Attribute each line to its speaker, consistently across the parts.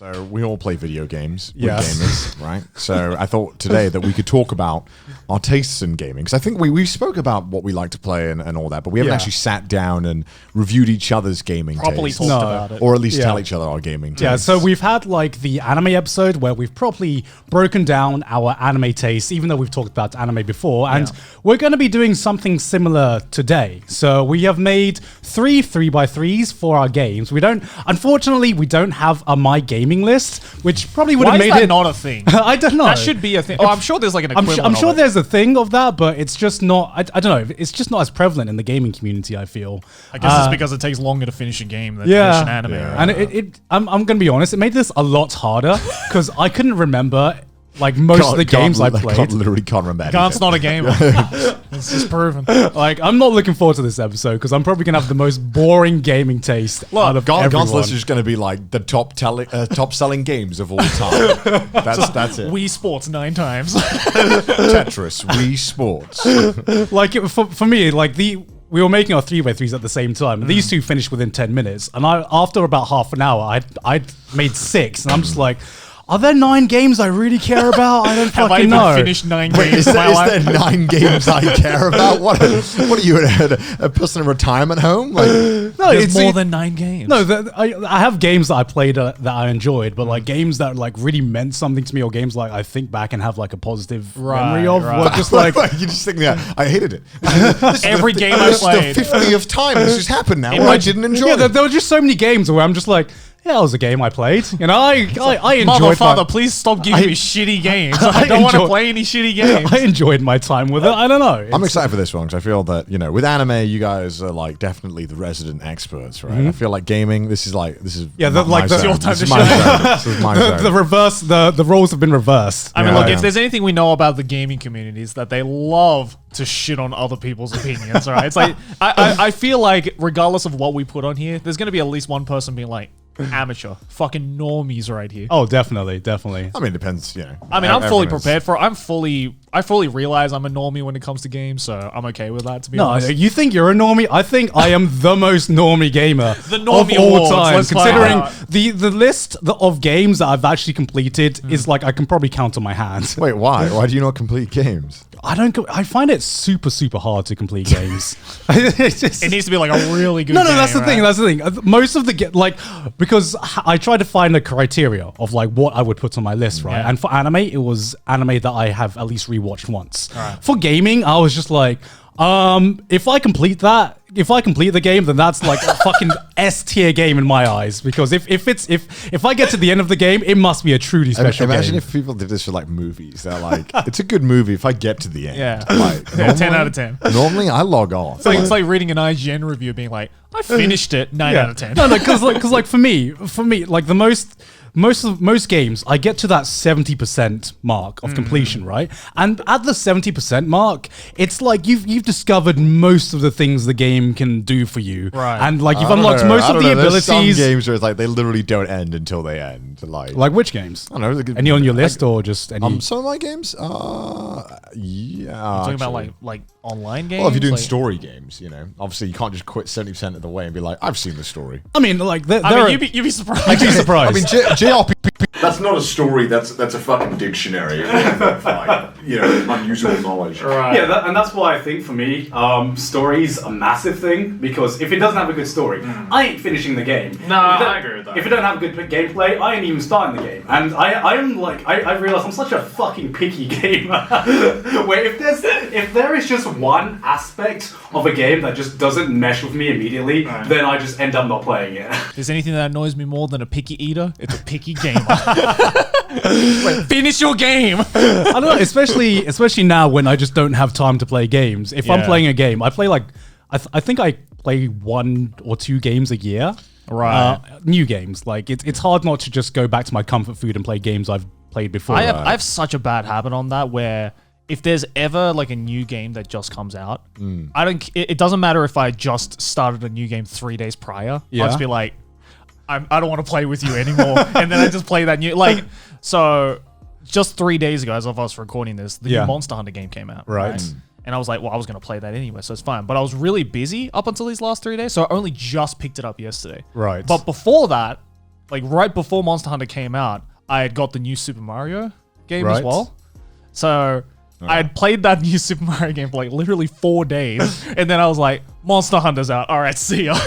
Speaker 1: So we all play video games. We're
Speaker 2: Yes.
Speaker 1: gamers, right? So I thought today that we could talk about our tastes in gaming. Because I think we spoke about what we like to play and all that, but we haven't actually sat down and reviewed each other's gaming
Speaker 3: Properly
Speaker 1: tastes.
Speaker 3: talked about it.
Speaker 1: Or at least tell each other our gaming tastes.
Speaker 2: Yeah, so we've had like the anime episode where we've properly broken down our anime tastes, even though we've talked about anime before. And we're going to be doing something similar today. So we have made 3 3x3s for our games. Unfortunately, we don't have a My Gaming list, which probably would have made it
Speaker 3: not a thing.
Speaker 2: I don't know.
Speaker 3: That should be a thing. Oh, I'm sure there's like an equivalent.
Speaker 2: I'm sure
Speaker 3: of it.
Speaker 2: there's a thing of that, but it's just not. I don't know. It's just not as prevalent in the gaming community, I feel.
Speaker 3: I guess it's because it takes longer to finish a game than finish an anime.
Speaker 2: Yeah.
Speaker 3: Right?
Speaker 2: And I'm gonna be honest. It made this a lot harder because I couldn't remember like most of the games I played.
Speaker 1: Literally can't remember.
Speaker 3: Gant's not a gamer. It's just proven.
Speaker 2: Like, I'm not looking forward to this episode because I'm probably gonna have the most boring gaming taste out of
Speaker 1: Gant's
Speaker 2: everyone.
Speaker 1: list is going to be like the top selling games of all time. That's it.
Speaker 3: Wii Sports 9 times.
Speaker 1: Tetris, Wii Sports.
Speaker 2: Like for me, like we were making our 3x3s at the same time. And these two finished within 10 minutes. And after about half an hour, I'd made 6. And I'm just like, are there 9 games I really care about? I don't
Speaker 3: Have I
Speaker 2: fucking
Speaker 3: even
Speaker 2: know.
Speaker 3: finished 9
Speaker 1: Wait,
Speaker 3: games
Speaker 1: is
Speaker 3: in my life?
Speaker 1: there 9 games I care about? What are you, a person in retirement home? Like,
Speaker 2: No,
Speaker 3: There's more than 9 games.
Speaker 2: No, I have games that I played that I enjoyed, but like games that like really meant something to me, or games like I think back and have like a positive memory of, were just like
Speaker 1: you just think that I hated it. This
Speaker 3: Every
Speaker 1: is
Speaker 3: game I
Speaker 1: this
Speaker 3: played.
Speaker 1: is the 50th time this has happened now where I didn't enjoy
Speaker 2: yeah.
Speaker 1: it.
Speaker 2: There were just so many games where I'm just like, yeah, that was a game I played. You know, I enjoyed.
Speaker 3: Mother, father, please stop giving me shitty games. I don't want to play any shitty games.
Speaker 2: I enjoyed my time with it. I don't know.
Speaker 1: I'm excited for this one because I feel that, with anime, you guys are like definitely the resident experts, right? I feel like gaming, this is
Speaker 2: Yeah,
Speaker 1: my
Speaker 2: the-
Speaker 1: zone.
Speaker 2: your
Speaker 3: time
Speaker 1: This
Speaker 3: to
Speaker 1: is my
Speaker 3: shine.
Speaker 1: zone. This is my zone.
Speaker 2: the reverse. The roles have been reversed.
Speaker 3: I mean,
Speaker 1: Yeah,
Speaker 3: look,
Speaker 1: yeah.
Speaker 3: if there's anything we know about the gaming community is that they love to shit on other people's opinions, all right? It's like, I feel like regardless of what we put on here, there's going to be at least one person being like, amateur, fucking normies right here.
Speaker 2: Oh, definitely.
Speaker 1: I mean, it depends,
Speaker 3: I mean, I'm fully
Speaker 1: everyone is-
Speaker 3: prepared for it. I fully realize I'm a normie when it comes to games, so I'm okay with that, to be
Speaker 2: No,
Speaker 3: honest.
Speaker 2: you think you're a normie? I think I am the most normie gamer
Speaker 3: The normie
Speaker 2: of all
Speaker 3: awards,
Speaker 2: time.
Speaker 3: let's find
Speaker 2: Considering
Speaker 3: out.
Speaker 2: the list of games that I've actually completed is like I can probably count on my hand.
Speaker 1: Wait, why? Why do you not complete games?
Speaker 2: I find it super hard to complete games. It's just-
Speaker 3: It needs to be like a really good
Speaker 2: no,
Speaker 3: game,
Speaker 2: that's the thing.
Speaker 3: right?
Speaker 2: That's the thing. Most of the because I tried to find a criteria of like what I would put on my list, right?
Speaker 3: Yeah.
Speaker 2: And for anime, it was anime that I have at least rewatched once. For gaming, I was just like, if I complete the game, then that's like a fucking S tier game in my eyes. Because if I get to the end of the game, it must be a truly special
Speaker 1: Imagine
Speaker 2: game.
Speaker 1: if people did this for like movies. They're like, it's a good movie if I get to the end.
Speaker 3: Yeah.
Speaker 1: Like,
Speaker 3: Yeah, 10 out of 10.
Speaker 1: Normally, I log off.
Speaker 3: It's like reading an IGN review being like, I finished it, 9 out of 10.
Speaker 2: No, because like for me, like the most games, I get to that 70% mark of completion, right? And at the 70% mark, it's like you've discovered most of the things the game can do for you,
Speaker 3: Right.
Speaker 2: And like you've
Speaker 1: I don't
Speaker 2: unlocked
Speaker 1: know.
Speaker 2: most
Speaker 1: I
Speaker 2: of
Speaker 1: don't
Speaker 2: the
Speaker 1: know. There's
Speaker 2: abilities.
Speaker 1: some games where it's like they literally don't end until they end.
Speaker 2: Like which games?
Speaker 1: I don't know.
Speaker 2: Any on your list or just any?
Speaker 1: Some of my games? Yeah.
Speaker 3: Talking about
Speaker 1: actually.
Speaker 3: like online games.
Speaker 1: Well, if you're doing
Speaker 3: like,
Speaker 1: story games, obviously you can't just quit 70% of the way and be like, I've seen the story.
Speaker 2: I mean, like
Speaker 3: you'd be surprised.
Speaker 2: I'd be surprised.
Speaker 1: I mean, JRPG.
Speaker 4: That's not a story. That's a fucking dictionary. Like, unusable knowledge.
Speaker 3: Right.
Speaker 2: Yeah, and that's why I think for me, story's a massive thing, because if it doesn't have a good story, I ain't finishing the game.
Speaker 3: No, I agree with that.
Speaker 2: If it don't have good gameplay, I ain't even starting the game. And I realize I'm such a fucking picky gamer, where if there is just one aspect of a game that just doesn't mesh with me immediately, then I just end up not playing it.
Speaker 3: If there's anything that annoys me more than a picky eater, it's a picky gamer. Wait, finish your game.
Speaker 2: I don't know, especially now when I just don't have time to play games. If I'm
Speaker 3: Yeah.
Speaker 2: playing a game, I play like I think I play 1 or 2 games a year.
Speaker 3: Right.
Speaker 2: New games. Like it's hard not to just go back to my comfort food and play games I've played before.
Speaker 3: I have such a bad habit on that where if there's ever like a new game that just comes out, it doesn't matter if I just started a new game 3 days prior.
Speaker 2: Yeah.
Speaker 3: I'll just be like, I don't want to play with you anymore. And then I just play that new, so just 3 days ago, as of us recording this, the new Monster Hunter game came out.
Speaker 2: Right.
Speaker 3: And I was like, well, I was going to play that anyway, so it's fine. But I was really busy up until these last 3 days, so I only just picked it up yesterday.
Speaker 2: Right.
Speaker 3: But before that, like right before Monster Hunter came out, I had got the new Super Mario game as
Speaker 2: Right.
Speaker 3: well. So I had played that new Super Mario game for like literally 4 days, and then I was like, Monster Hunter's out. All right, see ya.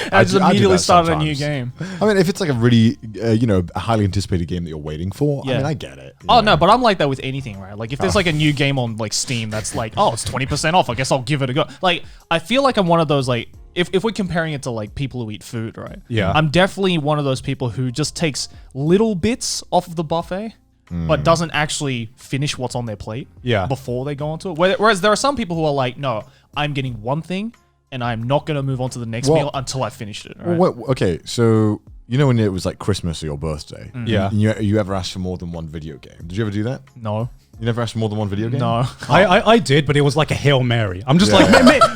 Speaker 3: I just
Speaker 1: do
Speaker 3: immediately
Speaker 1: that
Speaker 3: started a new
Speaker 1: sometimes.
Speaker 3: game.
Speaker 1: I mean, if it's like a really, a highly anticipated game that you're waiting for, I
Speaker 3: Yeah.
Speaker 1: mean, I get it.
Speaker 3: Oh no, but I'm like that with anything, right? Like if there's like a new game on like Steam that's like, oh, it's 20% off, I guess I'll give it a go. Like I feel like I'm one of those like if we're comparing it to like people who eat food, right?
Speaker 2: Yeah.
Speaker 3: I'm definitely one of those people who just takes little bits off of the buffet, but doesn't actually finish what's on their plate before they go onto it. Whereas there are some people who are like, no, I'm getting one thing and I'm not going to move on to the next meal until I finished it. Right?
Speaker 1: Okay, so you know when it was like Christmas or your birthday?
Speaker 2: Yeah.
Speaker 1: You ever asked for more than one video game? Did you ever do that?
Speaker 3: No.
Speaker 1: You never asked for more than one video game?
Speaker 3: No.
Speaker 2: I did, but it was like a Hail Mary. I'm just like,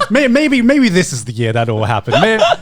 Speaker 2: maybe this is the year that will happen.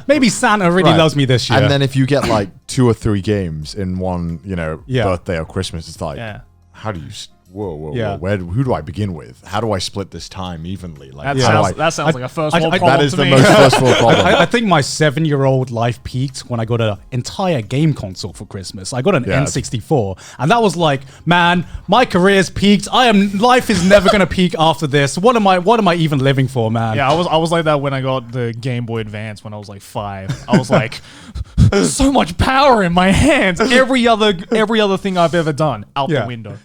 Speaker 2: Maybe Santa really
Speaker 1: Right.
Speaker 2: loves me this year.
Speaker 1: And then if you get like 2 or 3 games in one,
Speaker 2: Yeah.
Speaker 1: birthday or Christmas, it's like,
Speaker 3: Yeah.
Speaker 1: how do you? Whoa,
Speaker 2: Yeah.
Speaker 1: who do I begin with? How do I split this time evenly? Like,
Speaker 3: That,
Speaker 1: how do
Speaker 3: sounds, that sounds like a first
Speaker 2: I-
Speaker 3: world
Speaker 2: I-
Speaker 3: problem
Speaker 1: that is
Speaker 3: to
Speaker 1: the
Speaker 3: me.
Speaker 1: most first world problem.
Speaker 2: I think my 7-year-old life peaked when I got an entire game console for Christmas. I got an
Speaker 1: Yeah.
Speaker 2: N64, and that was like, man, my career's peaked. Life is never gonna peak after this. What am I even living for, man?
Speaker 3: Yeah, I was like that when I got the Game Boy Advance when I was like 5. I was like, so much power in my hands. Every other thing I've ever done out the window.